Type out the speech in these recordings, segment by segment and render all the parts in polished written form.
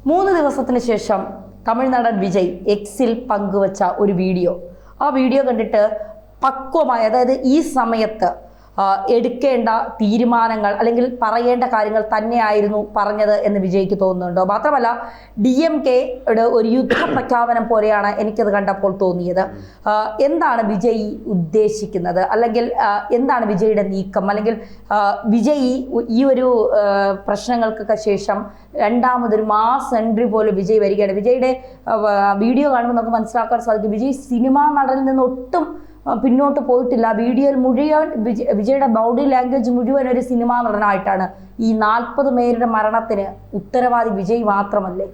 3 ദിവസത്തിന് ശേഷം തമിഴ് നടൻ വിജയ് എക്സിൽ പങ്കുവച്ച ഒരു വീഡിയോ. ആ വീഡിയോ കണ്ടിട്ട് പക്വമായ, അതായത് ഈ സമയത്ത് എടുക്കേണ്ട തീരുമാനങ്ങൾ അല്ലെങ്കിൽ പറയേണ്ട കാര്യങ്ങൾ തന്നെയായിരുന്നു പറഞ്ഞത് എന്ന് വിജയ്ക്ക് തോന്നുന്നുണ്ടോ? മാത്രമല്ല DMK-യുടെ ഒരു യുദ്ധ പ്രഖ്യാപനം പോലെയാണ് എനിക്കത് കണ്ടപ്പോൾ തോന്നിയത്. എന്താണ് വിജയ് ഉദ്ദേശിക്കുന്നത്, അല്ലെങ്കിൽ എന്താണ് വിജയുടെ നീക്കം, അല്ലെങ്കിൽ വിജയ് ഈ ഒരു പ്രശ്നങ്ങൾക്കൊക്കെ ശേഷം രണ്ടാമതൊരു മാസ് എൻട്രി പോലെ വിജയ് വരികയാണ്. വിജയുടെ വീഡിയോ കാണുമ്പോൾ നമുക്ക് മനസ്സിലാക്കാൻ സാധിക്കും, വിജയ് സിനിമാ നടനിൽ നിന്ന് ഒട്ടും പിന്നോട്ട് പോയിട്ടില്ല. വീഡിയോയിൽ മുഴുവൻ വിജയുടെ ബോഡി ലാംഗ്വേജ് മുഴുവൻ ഒരു സിനിമാ നടനായിട്ടാണ്. ഈ 40 പേരുടെ മരണത്തിന് ഉത്തരവാദി വിജയ് മാത്രമല്ലേ?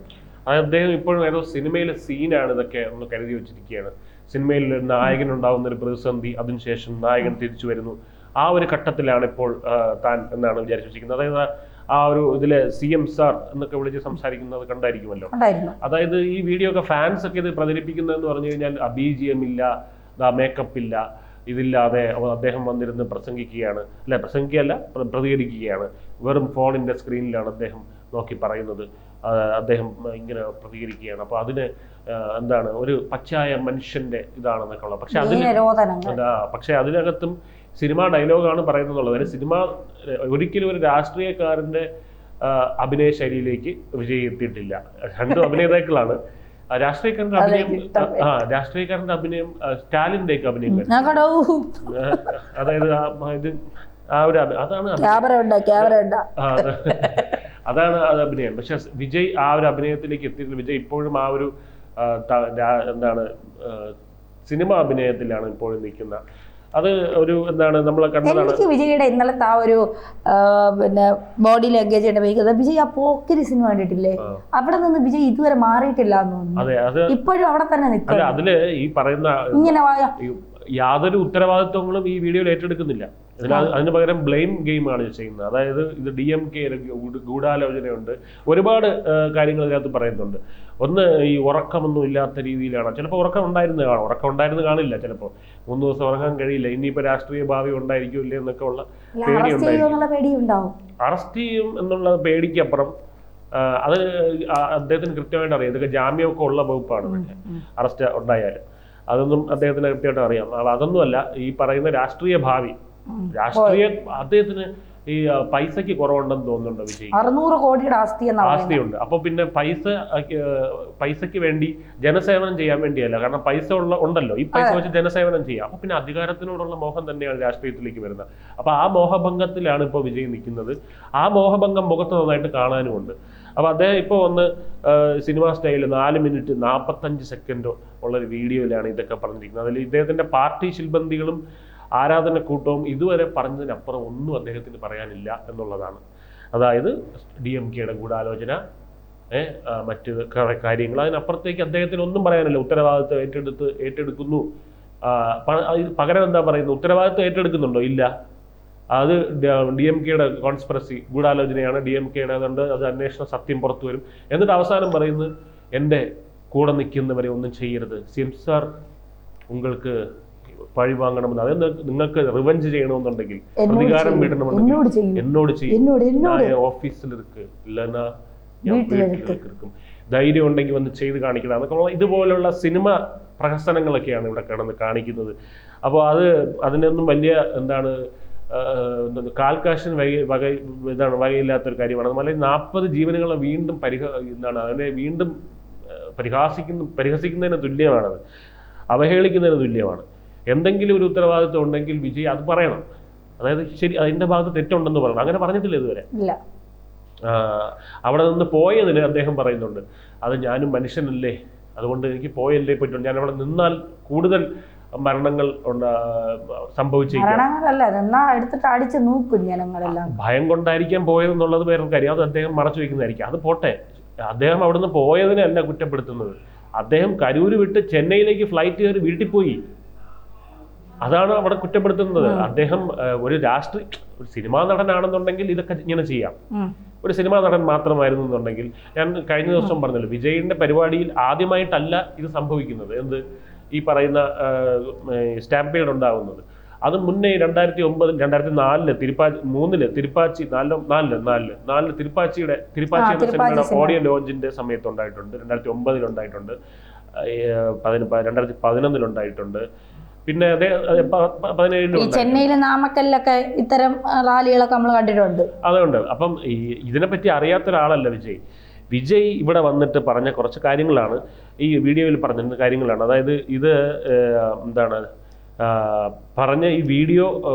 അദ്ദേഹം ഇപ്പോഴും ഏതോ സിനിമയിലെ സീനാണ് ഇതൊക്കെ ഒന്ന് കരുതി വെച്ചിരിക്കുകയാണ്. സിനിമയിൽ നായകൻ ഉണ്ടാകുന്ന ഒരു പ്രതിസന്ധി, അതിനുശേഷം നായകൻ തിരിച്ചു വരുന്നു. ആ ഒരു ഘട്ടത്തിലാണ് ഇപ്പോൾ താൻ എന്നാണ് വിചാരിച്ചു വെച്ചിരിക്കുന്നത്. അതായത് ആ ഒരു ഇതിലെ CM സാർ എന്നൊക്കെ വിളിച്ച് സംസാരിക്കുന്നത് കണ്ടായിരിക്കുമല്ലോ. അതായത് ഈ വീഡിയോ ഒക്കെ ഫാൻസ് ഒക്കെ ഇത് പ്രചരിപ്പിക്കുന്നതെന്ന് പറഞ്ഞു കഴിഞ്ഞാൽ BGM ഇല്ല, മേക്കപ്പ് ഇല്ല, ഇതില്ലാതെ അദ്ദേഹം വന്നിരുന്ന് പ്രസംഗിക്കുകയാണ്, അല്ല പ്രസംഗിക്കുകയല്ല പ്രതികരിക്കുകയാണ്. വെറും ഫോണിൻ്റെ സ്ക്രീനിലാണ് അദ്ദേഹം നോക്കി പറയുന്നത്, അദ്ദേഹം ഇങ്ങനെ പ്രതികരിക്കുകയാണ്. അപ്പോൾ അതിന് എന്താണ് ഒരു പച്ചയായ മനുഷ്യന്റെ ഇതാണെന്നൊക്കെ ഉള്ളത്. പക്ഷെ അതിനകത്തും സിനിമ ഡയലോഗാണ് പറയുന്നതെന്നുള്ളത്. സിനിമ ഒരിക്കലും ഒരു രാഷ്ട്രീയക്കാരന്റെ അഭിനയ ശൈലിയിലേക്ക് വിജയ് എത്തിയിട്ടില്ല. 2 അഭിനേതാക്കളാണ്. രാഷ്ട്രീയക്കാരന്റെ അഭിനയം സ്റ്റാലിന്റെ ഒക്കെ അഭിനയം, അതായത് അതാണ് അഭിനയം. പക്ഷെ വിജയ് ആ ഒരു അഭിനയത്തിലേക്ക് എത്തിയിട്ടില്ല. വിജയ് ഇപ്പോഴും ആ ഒരു എന്താണ് സിനിമ അഭിനയത്തിലാണ് ഇപ്പോഴും നിൽക്കുന്നത്. അത് ഒരു എന്താണ് നമ്മൾ കണ്ടതാണ്. എനിക്ക് വിജയുടെ ഇന്നലത്തെ ആ ഒരു പിന്നെ ബോഡി ലാംഗ്വേജ് വിജയ് ആ പോക്കിരി സിനിമ കണ്ടിട്ടില്ലേ, അവിടെ നിന്ന് വിജയ് ഇതുവരെ മാറിയിട്ടില്ല എന്ന് തോന്നുന്നു. ഇപ്പോഴും അവിടെ തന്നെ നിൽക്കും. അതില് ഈ പറയുന്ന ഇങ്ങനെ യാതൊരു ഉത്തരവാദിത്വങ്ങളും ഈ വീഡിയോയിൽ ഏറ്റെടുക്കുന്നില്ല. അതിന് പകരം ബ്ലെയിം ഗെയിമാണ് ചെയ്യുന്നത്. അതായത് ഇത് DMK ഗൂഢാലോചനയുണ്ട്, ഒരുപാട് കാര്യങ്ങൾ ഇതിനകത്ത് പറയുന്നുണ്ട്. ഒന്ന്, ഈ ഉറക്കമൊന്നും ഇല്ലാത്ത രീതിയിലാണ്. ചിലപ്പോൾ ഉറക്കം ഉണ്ടായിരുന്നു കാണില്ല. ചിലപ്പോൾ 3 ദിവസം ഉറങ്ങാൻ കഴിയില്ല. ഇനിയിപ്പോൾ രാഷ്ട്രീയ ഭാവി ഉണ്ടായിരിക്കില്ല എന്നൊക്കെ ഉള്ള പേടിയുണ്ടാവും. അറസ്റ്റ് ചെയ്യും എന്നുള്ള പേടിക്കപ്പുറം അത് അദ്ദേഹത്തിന് കൃത്യമായിട്ട് അറിയാം. ഇതൊക്കെ ജാമ്യമൊക്കെ ഉള്ള വകുപ്പാണ്. അറസ്റ്റ് ഉണ്ടായാലും അതൊന്നും അദ്ദേഹത്തിന് കൃത്യമായിട്ട് അറിയാം. അതൊന്നുമല്ല ഈ പറയുന്ന രാഷ്ട്രീയ ഭാവി. അദ്ദേഹത്തിന് ഈ പൈസക്ക് കുറവുണ്ടെന്ന് തോന്നുന്നുണ്ടോ വിജയ്? 600 കോടിയുടെ ആസ്തിയുണ്ട്. അപ്പൊ പിന്നെ പൈസക്ക് വേണ്ടി ജനസേവനം ചെയ്യാൻ വേണ്ടിയല്ല, കാരണം പൈസ ഉണ്ടല്ലോ, ഈ പൈസ വെച്ച് ജനസേവനം ചെയ്യാം. അപ്പൊ പിന്നെ അധികാരത്തിനോടുള്ള മോഹം തന്നെയാണ് രാഷ്ട്രീയത്തിലേക്ക് വരുന്നത്. അപ്പൊ ആ മോഹഭംഗത്തിലാണ് ഇപ്പോൾ വിജയ് നിൽക്കുന്നത്. ആ മോഹഭംഗം മുഖത്ത് നന്നായിട്ട് കാണാനുമുണ്ട്. അപ്പൊ അദ്ദേഹം ഇപ്പോൾ ഒന്ന് സിനിമ സ്റ്റൈല് 4 മിനിറ്റ് 45 സെക്കൻഡോ ഉള്ളൊരു വീഡിയോയിലാണ് ഇതൊക്കെ പറഞ്ഞിരിക്കുന്നത്. അതിൽ ഇദ്ദേഹത്തിന്റെ പാർട്ടി ശിൽബന്ധികളും ആരാധനക്കൂട്ടവും ഇതുവരെ പറഞ്ഞതിനപ്പുറം ഒന്നും അദ്ദേഹത്തിന് പറയാനില്ല എന്നുള്ളതാണ്. അതായത് DMK-യുടെ ഗൂഢാലോചന, മറ്റ് കാര്യങ്ങൾ, അതിനപ്പുറത്തേക്ക് അദ്ദേഹത്തിന് ഒന്നും പറയാനില്ല. ഉത്തരവാദിത്വം ഏറ്റെടുക്കുന്നു. പകരം എന്താ പറയുന്നത്? ഉത്തരവാദിത്വം ഏറ്റെടുക്കുന്നുണ്ടോ? ഇല്ല. അത് DMK-യുടെ കോൺസ്പിറസി ഗൂഢാലോചനയാണ്, DMK-യുടെ അതുകൊണ്ട് അത് അന്വേഷണം സത്യം പുറത്തു വരും. എന്നിട്ട് അവസാനം പറയുന്നത്, എൻ്റെ കൂടെ നിൽക്കുന്നവരെ ഒന്നും ചെയ്യരുത്, CM സാർ നിങ്ങൾക്ക് പഴി വാങ്ങണമെന്ന്, അതായത് നിങ്ങൾക്ക് റിവഞ്ച് ചെയ്യണമെന്നുണ്ടെങ്കിൽ, പ്രതികാരം വീട്ടണമെന്നുണ്ടെങ്കിൽ എന്നോട് ചെയ്യും. ഓഫീസിലിരിക്കും, ഇല്ലെന്നാ വീട്ടിലിരിക്കും. ധൈര്യം ഉണ്ടെങ്കിൽ വന്ന് ചെയ്ത് കാണിക്കണം. അതൊക്കെ ഇതുപോലുള്ള സിനിമ പ്രഹസനങ്ങളൊക്കെയാണ് ഇവിടെ കിടന്ന് കാണിക്കുന്നത്. അപ്പോൾ അതിനൊന്നും വലിയ എന്താണ് കാൽക്കാശിന് വകയില്ലാത്തൊരു കാര്യമാണ്. അതുപോലെ 40 ജീവനുകളെ വീണ്ടും അതിനെ വീണ്ടും പരിഹസിക്കുന്നതിന് തുല്യമാണത്, അവഹേളിക്കുന്നതിന് തുല്യമാണ്. എന്തെങ്കിലും ഒരു ഉത്തരവാദിത്വം ഉണ്ടെങ്കിൽ വിജയ് അത് പറയണം. അതായത് ശരി, അതിന്റെ ഭാഗത്ത് തെറ്റുണ്ടെന്ന് പറയണം. അങ്ങനെ പറഞ്ഞിട്ടില്ല ഇതുവരെ. അവിടെ നിന്ന് പോയതിന് അദ്ദേഹം പറയുന്നുണ്ട്, അത് ഞാനും മനുഷ്യനല്ലേ, അതുകൊണ്ട് എനിക്ക് പോയല്ലേ പറ്റുള്ളൂ, ഞാൻ അവിടെ നിന്നാൽ കൂടുതൽ മരണങ്ങൾ സംഭവിച്ചേക്കാം. ഭയം കൊണ്ടായിരിക്കാം പോയതെന്നുള്ളത് വേറൊരു കാര്യം. അത് അദ്ദേഹം മറച്ചു വെക്കുന്നതായിരിക്കും. അത് പോട്ടെ, അദ്ദേഹം അവിടുന്ന് പോയതിനല്ല കുറ്റപ്പെടുത്തുന്നത്. അദ്ദേഹം കരൂര് വിട്ട് ചെന്നൈയിലേക്ക് ഫ്ലൈറ്റ് കയറി വീട്ടിൽ പോയി, അതാണ് അവിടെ കുറ്റപ്പെടുത്തുന്നത്. അദ്ദേഹം ഒരു സിനിമാ നടനാണെന്നുണ്ടെങ്കിൽ ഇതൊക്കെ ഇങ്ങനെ ചെയ്യാം. ഒരു സിനിമാ നടൻ മാത്രമായിരുന്നു എന്നുണ്ടെങ്കിൽ, ഞാൻ കഴിഞ്ഞ ദിവസം പറഞ്ഞല്ലോ, വിജയിന്റെ പരിപാടിയിൽ ആദ്യമായിട്ടല്ല ഇത് സംഭവിക്കുന്നത്. ഈ പറയുന്ന സ്റ്റാമ്പേഡ് ഉണ്ടാകുന്നത്. അത് മുന്നേ 2009 2004 തിരുപ്പാച്ചി 4 തിരുപ്പാച്ചി എന്ന സിനിമയുടെ ഓഡിയോ ലോഞ്ചിന്റെ സമയത്ത് ഉണ്ടായിട്ടുണ്ട്. 2009 ഉണ്ടായിട്ടുണ്ട്, 2011 ഉണ്ടായിട്ടുണ്ട്, പിന്നെ അതേ 17 ചെന്നൈയിലെ നാമക്കല്ലൊക്കെ ഇത്തരം റാലികളൊക്കെ നമ്മൾ കണ്ടിട്ടുണ്ട്. അതുകൊണ്ട് അപ്പം ഇതിനെപ്പറ്റി അറിയാത്ത ഒരാളല്ല വിജയ് ഇവിടെ വന്നിട്ട് പറഞ്ഞ കുറച്ച് കാര്യങ്ങളാണ് ഈ വീഡിയോയിൽ പറഞ്ഞ കാര്യങ്ങളാണ്. അതായത് ഇത് എന്താണ് പറഞ്ഞ ഈ വീഡിയോ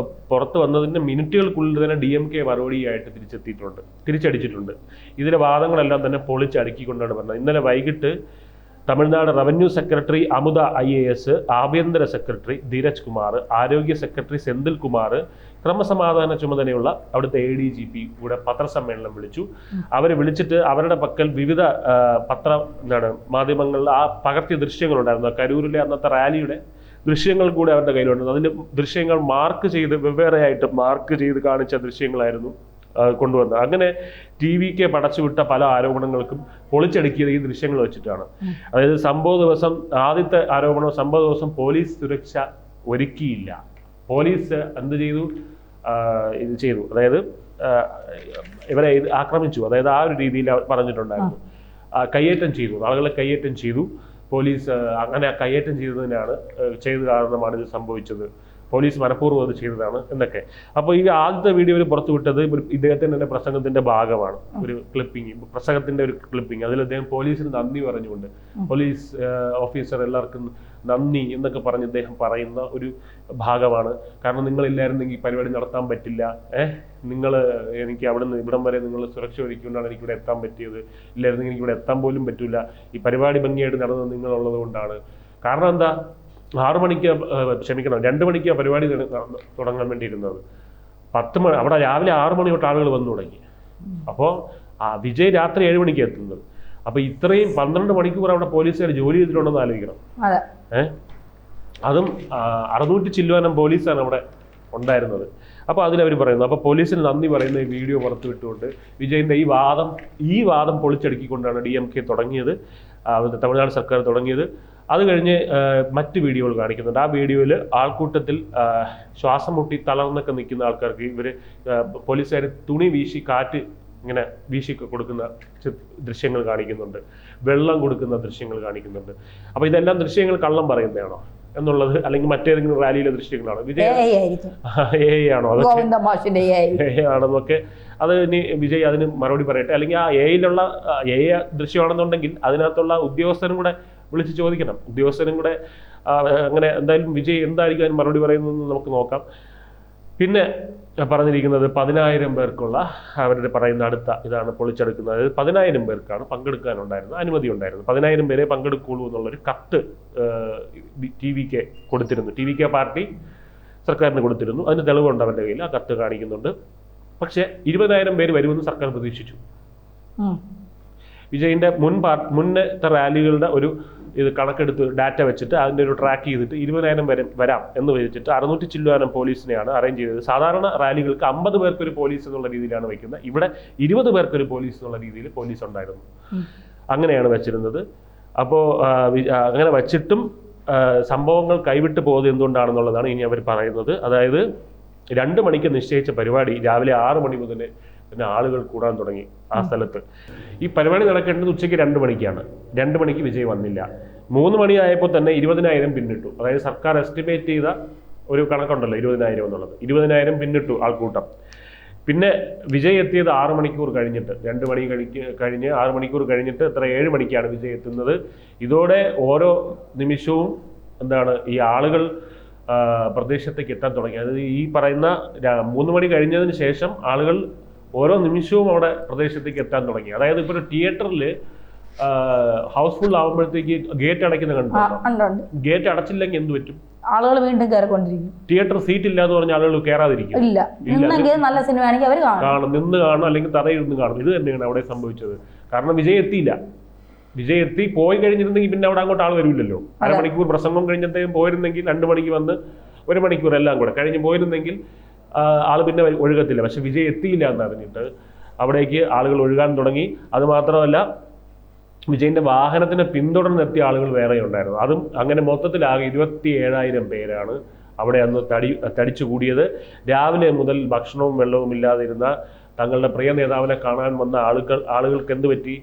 പുറത്ത് വന്നതിൻ്റെ മിനിറ്റുകൾക്കുള്ളിൽ തന്നെ DMK മറുപടിയായിട്ട് തിരിച്ചടിച്ചിട്ടുണ്ട്. ഇതിലെ വാദങ്ങളെല്ലാം തന്നെ പൊളിച്ചടുക്കിക്കൊണ്ടാണ് പറഞ്ഞത്. ഇന്നലെ വൈകിട്ട് Tamil Nadu revenue secretary Amutha IAS, ആഭ്യന്തര സെക്രട്ടറി ധീരജ് കുമാർ, ആരോഗ്യ സെക്രട്ടറി സെന്തിൽ കുമാർ, ക്രമസമാധാന ചുമതലയുള്ള അവിടുത്തെ ADGP കൂടെ പത്രസമ്മേളനം വിളിച്ചു. അവർ വിളിച്ചിട്ട് അവരുടെ പക്കൽ വിവിധ മാധ്യമങ്ങളിൽ ആ പകർത്തിയ ദൃശ്യങ്ങളുണ്ടായിരുന്നു. കരൂരിലെ അന്നത്തെ റാലിയുടെ ദൃശ്യങ്ങൾ കൂടെ അവരുടെ കയ്യിലുണ്ട്. അതിൻ്റെ ദൃശ്യങ്ങൾ വെവ്വേറെയായിട്ട് മാർക്ക് ചെയ്ത് കാണിച്ച ദൃശ്യങ്ങളായിരുന്നു കൊണ്ടുവന്നത്. അങ്ങനെ TVK പടച്ചുവിട്ട പല ആരോപണങ്ങൾക്കും പൊളിച്ചടുക്കിയത് ഈ ദൃശ്യങ്ങൾ വെച്ചിട്ടാണ്. അതായത് ആദ്യത്തെ ആരോപണം, സംഭവ ദിവസം പോലീസ് സുരക്ഷ ഒരുക്കിയില്ല. പോലീസ് എന്ത് ചെയ്തു? ഇത് ചെയ്തു, അതായത് ഇവരെ ആക്രമിച്ചു. അതായത് ആ ഒരു രീതിയിൽ പറഞ്ഞിട്ടുണ്ടായിരുന്നു. കയ്യേറ്റം ചെയ്തു, ആളുകളെ കയ്യേറ്റം ചെയ്തു പോലീസ്. അങ്ങനെ കയ്യേറ്റം ചെയ്ത കാരണമാണ് ഇത് സംഭവിച്ചത്. പോലീസ് മനഃപൂർവ്വം അത് ചെയ്തതാണ് എന്നൊക്കെ. അപ്പോൾ ഈ ആദ്യത്തെ വീഡിയോയിൽ പുറത്തുവിട്ടത് ഇദ്ദേഹത്തിൻ്റെ തന്നെ പ്രസംഗത്തിന്റെ ഭാഗമാണ്. ഒരു പ്രസംഗത്തിന്റെ ഒരു ക്ലിപ്പിംഗ്. അതിൽ അദ്ദേഹം പോലീസിന് നന്ദി പറഞ്ഞുകൊണ്ട്, പോലീസ് ഓഫീസർ എല്ലാവർക്കും നന്ദി എന്നൊക്കെ പറഞ്ഞ് അദ്ദേഹം പറയുന്ന ഒരു ഭാഗമാണ്. കാരണം നിങ്ങളില്ലായിരുന്നെങ്കിൽ ഈ പരിപാടി നടത്താൻ പറ്റില്ല, എനിക്ക് ഇവിടം വരെ നിങ്ങൾ സുരക്ഷ ഒരുക്കിക്കൊണ്ടാണ് എനിക്കിവിടെ എത്താൻ പറ്റിയത്, ഇല്ലായിരുന്നെങ്കിൽ എനിക്കിവിടെ എത്താൻ പോലും പറ്റില്ല. ഈ പരിപാടി ഭംഗിയായിട്ട് നടന്നത് നിങ്ങളുള്ളത് കൊണ്ടാണ്. കാരണം എന്താ, 2 മണിക്ക് പരിപാടി തുടങ്ങാൻ വേണ്ടിയിരുന്നത്. 10 മണി, അവിടെ രാവിലെ 6 മണി തൊട്ട് ആളുകൾ വന്നു തുടങ്ങി. അപ്പോൾ വിജയ് രാത്രി 7 മണിക്ക് എത്തുന്നത്. അപ്പൊ ഇത്രയും 12 മണിക്കൂർ അവിടെ പോലീസുകാർ ജോലി ചെയ്തിട്ടുണ്ടെന്ന് ആലോചിക്കണം. അതും 600 ചില്ലുവാനം പോലീസാണ് അവിടെ ഉണ്ടായിരുന്നത്. അപ്പോൾ അതിലവർ പറയുന്നു. അപ്പോൾ പോലീസിന് നന്ദി പറയുന്ന ഈ വീഡിയോ പുറത്തു വിട്ടുകൊണ്ട് വിജയിന്റെ ഈ വാദം പൊളിച്ചടുക്കിക്കൊണ്ടാണ് DMK തുടങ്ങിയത്, തമിഴ്നാട് സർക്കാർ തുടങ്ങിയത്. അത് കഴിഞ്ഞ് മറ്റ് വീഡിയോകൾ കാണിക്കുന്നുണ്ട്. ആ വീഡിയോയിൽ ആൾക്കൂട്ടത്തിൽ ശ്വാസം മുട്ടി തളർന്നൊക്കെ നിൽക്കുന്ന ആൾക്കാർക്ക് പോലീസുകാർ തുണി വീശി കാറ്റ് ഇങ്ങനെ വീശി കൊടുക്കുന്ന ദൃശ്യങ്ങൾ കാണിക്കുന്നുണ്ട്, വെള്ളം കൊടുക്കുന്ന ദൃശ്യങ്ങൾ കാണിക്കുന്നുണ്ട്. അപ്പോൾ ഇതെല്ലാം ദൃശ്യങ്ങൾ കള്ളം പറയുന്നതാണോ എന്നുള്ളത്, അല്ലെങ്കിൽ മറ്റേതെങ്കിലും റാലിയിലെ ദൃശ്യങ്ങളാണോ, ആണോ ആണെന്നൊക്കെ അത് ഇനി വിജയ് അതിന് മറുപടി പറയട്ടെ. അല്ലെങ്കിൽ ആ AI ദൃശ്യമാണെന്നുണ്ടെങ്കിൽ അതിനകത്തുള്ള ഉദ്യോഗസ്ഥരും കൂടെ വിളിച്ച് ചോദിക്കണം. ഉദ്യോഗസ്ഥരും കൂടെ അങ്ങനെ എന്തായാലും വിജയ് എന്തായിരിക്കും അതിന് മറുപടി പറയുന്നതെന്ന് നമുക്ക് നോക്കാം. പിന്നെ പറഞ്ഞിരിക്കുന്നത് 10,000 പേർക്കുള്ള അവരുടെ പറയുന്ന ഇതാണ് പൊളിച്ചെടുക്കുന്നത്. അതായത് 10,000 പേർക്കാണ് പങ്കെടുക്കാനുണ്ടായിരുന്നത്, അനുമതി ഉണ്ടായിരുന്നു. 10,000 പേരെ പങ്കെടുക്കുള്ളൂ എന്നുള്ളൊരു കത്ത് TVK കൊടുത്തിരുന്നു. TVK പാർട്ടി സർക്കാരിന് കൊടുത്തിരുന്നു. അതിന് തെളിവുണ്ട് അവരുടെ കയ്യിൽ, ആ കത്ത് കാണിക്കുന്നുണ്ട്. പക്ഷേ 20,000 പേര് വരുമെന്ന് സർക്കാർ പ്രതീക്ഷിച്ചു. വിജയിന്റെ മുന്നത്തെ റാലികളുടെ ഒരു കണക്കെടുത്ത് ഡാറ്റ വെച്ചിട്ട് അതിൻ്റെ ഒരു ട്രാക്ക് ചെയ്തിട്ട് 20,000 വരെ വരാം എന്ന് വെച്ചിട്ട് 600 ചില്ലുവാനം പോലീസിനെയാണ് അറേഞ്ച് ചെയ്തത്. സാധാരണ റാലികൾക്ക് 50 പേർക്കൊരു പോലീസ് എന്നുള്ള രീതിയിലാണ് വെക്കുന്നത്. ഇവിടെ 20 പേർക്കൊരു പോലീസ് എന്നുള്ള രീതിയിൽ പോലീസ് ഉണ്ടായിരുന്നു. അങ്ങനെയാണ് വെച്ചിരുന്നത്. അപ്പോൾ അങ്ങനെ വച്ചിട്ടും സംഭവങ്ങൾ കൈവിട്ട് പോകുന്നത് എന്തുകൊണ്ടാണെന്നുള്ളതാണ് ഇനി അവർ പറയുന്നത്. അതായത് 2 മണിക്ക് നിശ്ചയിച്ച പരിപാടി രാവിലെ 6 മണി മുതൽ പിന്നെ ആളുകൾ കൂടാൻ തുടങ്ങി ആ സ്ഥലത്ത്. ഈ പരിപാടി നടക്കേണ്ടത് ഉച്ചയ്ക്ക് 2 മണിക്കാണ്. 2 മണിക്ക് വിജയ് വന്നില്ല. 3 മണിയായപ്പോൾ തന്നെ 20,000 പിന്നിട്ടു. അതായത് സർക്കാർ എസ്റ്റിമേറ്റ് ചെയ്ത ഒരു കണക്കുണ്ടല്ലോ 20,000 എന്നുള്ളത്, 20,000 പിന്നിട്ടു ആൾക്കൂട്ടം. പിന്നെ വിജയ് എത്തിയത് 6 മണിക്കൂർ കഴിഞ്ഞിട്ട്, 2 മണി കഴിഞ്ഞ് 6 മണിക്കൂർ കഴിഞ്ഞിട്ട് 7 മണിക്കാണ് വിജയ് എത്തുന്നത്. ഇതോടെ ഓരോ നിമിഷവും ഈ ആളുകൾ പ്രദേശത്തേക്ക് എത്താൻ തുടങ്ങി. അതായത് ഈ പറയുന്ന 3 മണി കഴിഞ്ഞതിന് ശേഷം ആളുകൾ ഓരോ നിമിഷവും അവിടെ പ്രദേശത്തേക്ക് എത്താൻ തുടങ്ങി. അതായത് ഇപ്പോൾ ഒരു തിയേറ്ററിൽ ഹൗസ്ഫുൾ ആകുമ്പോഴത്തേക്ക് ഗേറ്റ് അടയ്ക്കുന്ന കണ്ടിട്ടുണ്ടോ? ഗേറ്റ് അടച്ചില്ലെങ്കിൽ എന്ത് പറ്റും? ആളുകൾ വീണ്ടും കയറിക്കൊണ്ടിരിക്കും. തിയേറ്റർ സീറ്റ് ഇല്ലാന്ന് പറഞ്ഞ ആളുകൾ കയറാതിരിക്കും. നല്ല സിനിമയാണെങ്കിൽ അവർ നിന്ന് കാണും, അല്ലെങ്കിൽ തറയിരുന്ന് കാണും. ഇത് തന്നെയാണ് അവിടെ സംഭവിച്ചത്. കാരണം വിജയ് എത്തി പോയി കഴിഞ്ഞിരുന്നെങ്കിൽ പിന്നെ അവിടെ അങ്ങോട്ട് ആൾ വരില്ലല്ലോ. 1/2 മണിക്കൂർ പ്രസംഗം കഴിഞ്ഞത്തേക്കും പോയിരുന്നെങ്കിൽ 2 മണിക്ക് വന്ന് 1 മണിക്കൂർ എല്ലാം കൂടെ കഴിഞ്ഞ് പോയിരുന്നെങ്കിൽ ആൾ പിന്നെ ഒഴുകത്തില്ല. പക്ഷെ വിജയ് എത്തിയില്ല എന്നറിഞ്ഞിട്ട് അവിടേക്ക് ആളുകൾ ഒഴുകാൻ തുടങ്ങി. അതുമാത്രമല്ല, വിജയിന്റെ വാഹനത്തിനെ പിന്തുടർന്നെത്തിയ ആളുകൾ വേറെ ഉണ്ടായിരുന്നു. അതും അങ്ങനെ മൊത്തത്തിലാകെ 27,000 പേരാണ് അവിടെ അന്ന് തടിച്ചു കൂടിയത്. രാവിലെ മുതൽ ഭക്ഷണവും വെള്ളവും ഇല്ലാതിരുന്ന തങ്ങളുടെ പ്രിയ നേതാവിനെ കാണാൻ വന്ന ആളുകൾക്ക് എന്ത് പറ്റി?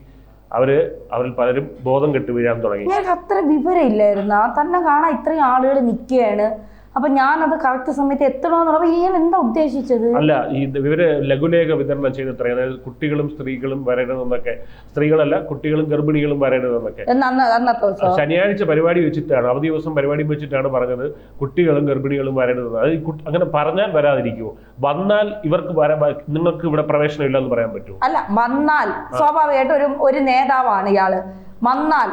അവരിൽ പലരും ബോധം കെട്ട് വീഴാൻ തുടങ്ങി. ഞങ്ങൾക്ക് അത്ര വിവരമില്ലായിരുന്നു. തന്നെ കാണാൻ ഇത്രയും ആളുകൾ നിൽക്കുകയാണ്. അപ്പൊ ഞാനത് കറക്റ്റ് സമയത്ത് എത്തണമെന്ന് പറഞ്ഞപ്പോൾ ഇയാൾ എന്താ ഉദ്ദേശിച്ചത്? അല്ല, ഇവര് ലഘുലേഖ വിതരണം ചെയ്തത്രേ. അതായത് കുട്ടികളും സ്ത്രീകളും വരരുതെന്നൊക്കെ, സ്ത്രീകളല്ല കുട്ടികളും ഗർഭിണികളും വരരുതെന്നൊക്കെ. ശനിയാഴ്ച പരിപാടി വെച്ചിട്ടാണ്, അവധി ദിവസം പരിപാടി വെച്ചിട്ടാണ് പറഞ്ഞത് കുട്ടികളും ഗർഭിണികളും വരരുതെന്ന്. അത് അങ്ങനെ പറഞ്ഞാൽ വരാതിരിക്കുമോ? വന്നാൽ ഇവർക്ക് നിങ്ങൾക്ക് ഇവിടെ പ്രവേശനം ഇല്ലെന്ന് പറയാൻ പറ്റുമോ? അല്ല, വന്നാൽ സ്വാഭാവികമായിട്ട് ഒരു നേതാവാണ് ഇയാള്. വന്നാൽ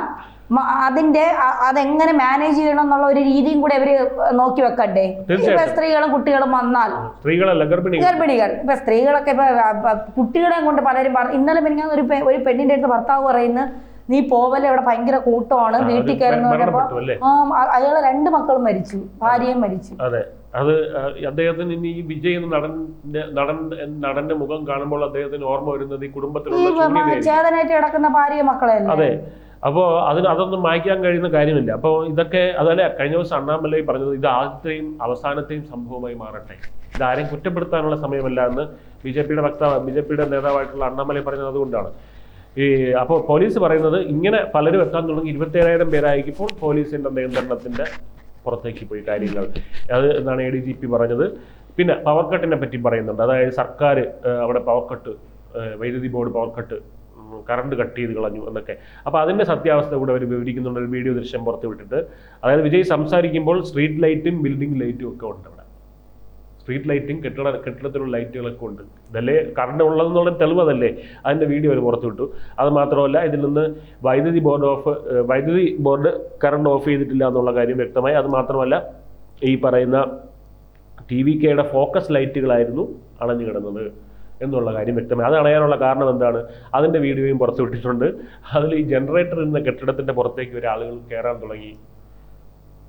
അതെങ്ങനെ മാനേജ് ചെയ്യണം എന്നുള്ള ഒരു രീതിയും കൂടെ അവര് നോക്കി വെക്കണ്ടേ? ഇപ്പൊ സ്ത്രീകളും കുട്ടികളും വന്നാൽ, സ്ത്രീകളല്ല ഗർഭിണികൾ, ഇപ്പൊ സ്ത്രീകളൊക്കെ ഇപ്പൊ കുട്ടികളെ കൊണ്ട് പലരും ഇന്നലെ പിന്നെ ഒരു പെണ്ണിന്റെ അടുത്ത് ഭർത്താവ് പറയുന്നു, നീ പോവല്ലേ, ഇവിടെ ഭയങ്കര കൂട്ടമാണ്, വീട്ടിൽ കയറുന്ന പറഞ്ഞപ്പോ അയാളെ 2 മക്കളും മരിച്ചു, ഭാര്യയും മരിച്ചു. അതെ, അത് അദ്ദേഹത്തിന് ഇനി ഈ വിജയ് നടന്റെ മുഖം കാണുമ്പോൾ അദ്ദേഹത്തിന് ഓർമ്മ വരുന്നത് ഈ കുടുംബത്തിലുള്ള ചേതനായിട്ട് കിടക്കുന്ന ഭാര്യ മക്കളെ. അതെ, അപ്പോൾ അതൊന്നും മായ്ക്കാൻ കഴിയുന്ന കാര്യമില്ല. അപ്പോൾ ഇതൊക്കെ അതല്ല, കഴിഞ്ഞ ദിവസം അണ്ണാമലൈ പറഞ്ഞത് ഇത് ആദ്യത്തെയും അവസാനത്തെയും സംഭവമായി മാറട്ടെ, ഇതാരെയും കുറ്റപ്പെടുത്താനുള്ള സമയമല്ല എന്ന് ബിജെപിയുടെ നേതാവായിട്ടുള്ള അണ്ണാമലൈ പറഞ്ഞത് അതുകൊണ്ടാണ്. അപ്പോൾ പോലീസ് പറയുന്നത് ഇങ്ങനെ പലരും എത്താൻ തുടങ്ങി. 27,000 പേരായിരിക്കും പോലീസിന്റെ നിയന്ത്രണത്തിന്റെ പുറത്തേക്ക് പോയി കാര്യങ്ങൾ. അത് എന്നാണ് ADGP പറഞ്ഞത്. പിന്നെ പവർ കട്ടിനെ പറ്റി പറയുന്നുണ്ട്. അതായത് സർക്കാർ അവിടെ പവർ കട്ട്, വൈദ്യുതി board power cut, current cut ചെയ്ത് കളഞ്ഞു എന്നൊക്കെ. അപ്പോൾ അതിൻ്റെ സത്യാവസ്ഥ കൂടെ അവർ വിവരിക്കുന്നുണ്ട്, ഒരു വീഡിയോ ദൃശ്യം പുറത്ത് വിട്ടിട്ട്. അതായത് വിജയ് സംസാരിക്കുമ്പോൾ സ്ട്രീറ്റ് ലൈറ്റും ബിൽഡിംഗ് ലൈറ്റും ഒക്കെ ഉണ്ട് അവിടെ. സ്ട്രീറ്റ് ലൈറ്റും കെട്ടിടത്തിലുള്ള ലൈറ്റുകളൊക്കെ ഉണ്ട്. ഇതല്ലേ കറണ്ട് ഉള്ളതെന്നുള്ള തെളിവ്, അതല്ലേ അതിൻ്റെ വീഡിയോ അവർ പുറത്തു വിട്ടു. അത് മാത്രമല്ല, ഇതിൽ നിന്ന് വൈദ്യുതി ബോർഡ് കറണ്ട് ഓഫ് ചെയ്തിട്ടില്ല എന്നുള്ള കാര്യം വ്യക്തമായി. അത് മാത്രമല്ല, ഈ പറയുന്ന TVKയുടെ ഫോക്കസ് ലൈറ്റുകളായിരുന്നു അണഞ്ഞു കിടന്നത് എന്നുള്ള കാര്യം വ്യക്തമായി. അത് അണയാനുള്ള കാരണം എന്താണ്? അതിൻ്റെ വീഡിയോയും പുറത്തു വിട്ടിട്ടുണ്ട്. അതിൽ ഈ ജനറേറ്റർ എന്ന കെട്ടിടത്തിൻ്റെ പുറത്തേക്ക് ആളുകൾ കയറാൻ തുടങ്ങി,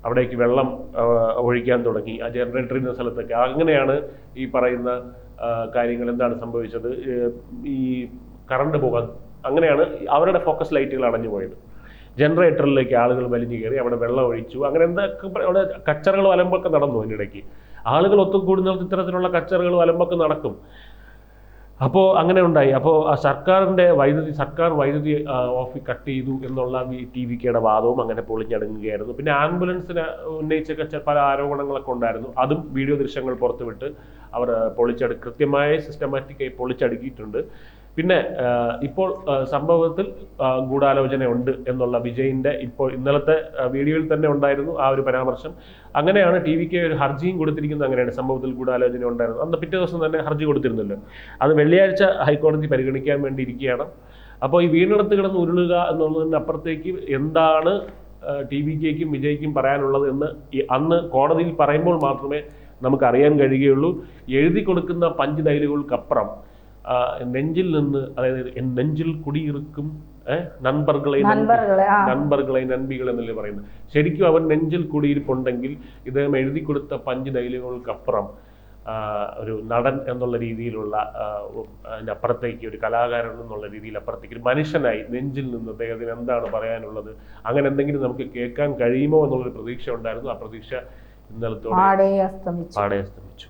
അവിടേക്ക് വെള്ളം ഒഴിക്കാൻ തുടങ്ങി, ആ ജനറേറ്റർ ഇരുന്ന സ്ഥലത്തൊക്കെ. അങ്ങനെയാണ് ഈ പറയുന്ന കാര്യങ്ങൾ. എന്താണ് സംഭവിച്ചത്? ഈ കറണ്ട് പോകാൻ, അങ്ങനെയാണ് അവരുടെ ഫോക്കസ് ലൈറ്റുകൾ അണഞ്ഞു പോയത്. ജനറേറ്ററിലേക്ക് ആളുകൾ വലിഞ്ഞു കയറി, അവിടെ വെള്ളം ഒഴിച്ചു, അങ്ങനെ എന്തൊക്കെ അവിടെ കച്ചറകളും അലമ്പൊക്കെ നടന്നു. അതിനിടയ്ക്ക് ആളുകൾ ഒത്തുകൂടുന്നിടത്ത് ഇത്തരത്തിലുള്ള കച്ചറകളും അലമ്പൊക്കെ നടക്കും. അപ്പോൾ അങ്ങനെ ഉണ്ടായി. അപ്പോൾ സർക്കാർ വൈദ്യുതി ഓഫ് കട്ട് ചെയ്തു എന്നുള്ള TVKയുടെ വാദവും അങ്ങനെ പൊളിഞ്ഞടങ്ങുകയായിരുന്നു. പിന്നെ ആംബുലൻസിന് ഉന്നയിച്ച പല ആരോപണങ്ങളൊക്കെ ഉണ്ടായിരുന്നു. അതും വീഡിയോ ദൃശ്യങ്ങൾ പുറത്തുവിട്ട് അവർ കൃത്യമായ സിസ്റ്റമാറ്റിക്കായി പൊളിച്ചടുക്കിയിട്ടുണ്ട്. പിന്നെ ഇപ്പോൾ സംഭവത്തിൽ ഗൂഢാലോചനയുണ്ട് എന്നുള്ള വിജയിൻ്റെ ഇന്നലത്തെ വീഡിയോയിൽ തന്നെ ഉണ്ടായിരുന്നു ആ ഒരു പരാമർശം. അങ്ങനെയാണ് TVK ഒരു ഹർജിയും കൊടുത്തിരിക്കുന്നത്. അങ്ങനെയാണ് സംഭവത്തിൽ ഗൂഢാലോചന ഉണ്ടായിരുന്നു. അന്ന് പിറ്റേ ദിവസം തന്നെ ഹർജി കൊടുത്തിരുന്നല്ലോ. അത് വെള്ളിയാഴ്ച ഹൈക്കോടതി പരിഗണിക്കാൻ വേണ്ടി ഇരിക്കുകയാണ്. അപ്പോൾ ഈ വീണെടുത്ത് കിടന്ന് ഉരുളുക എന്നുള്ളതിന് അപ്പുറത്തേക്ക് എന്താണ് TVKയ്ക്കും വിജയ്ക്കും പറയാനുള്ളത് എന്ന് അന്ന് കോടതിയിൽ പറയുമ്പോൾ മാത്രമേ നമുക്കറിയാൻ കഴിയുകയുള്ളൂ. എഴുതി കൊടുക്കുന്ന 5 ഡയലുകൾക്കപ്പുറം നെഞ്ചിൽ നിന്ന്, അതായത് നെഞ്ചിൽ കുടിയിരിക്കും നൻപർകളെ നൻപികൾ എന്നല്ലേ പറയുന്നത്. ശരിക്കും അവൻ നെഞ്ചിൽ കുടിയിരിപ്പുണ്ടെങ്കിൽ ഇദ്ദേഹം എഴുതി കൊടുത്ത 5 ഡയലുകൾക്കപ്പുറം ഒരു നടൻ എന്നുള്ള രീതിയിലുള്ള അതിനപ്പുറത്തേക്ക്, ഒരു കലാകാരൻ എന്നുള്ള രീതിയിൽ അപ്പുറത്തേക്ക് ഒരു മനുഷ്യനായി നെഞ്ചിൽ നിന്ന് അദ്ദേഹത്തിന് എന്താണ് പറയാനുള്ളത്, അങ്ങനെ എന്തെങ്കിലും നമുക്ക് കേൾക്കാൻ കഴിയുമോ എന്നുള്ളൊരു പ്രതീക്ഷ ഉണ്ടായിരുന്നു. ആ പ്രതീക്ഷ ഇന്നലത്തോടെ പാടെ അസ്തമിച്ചു.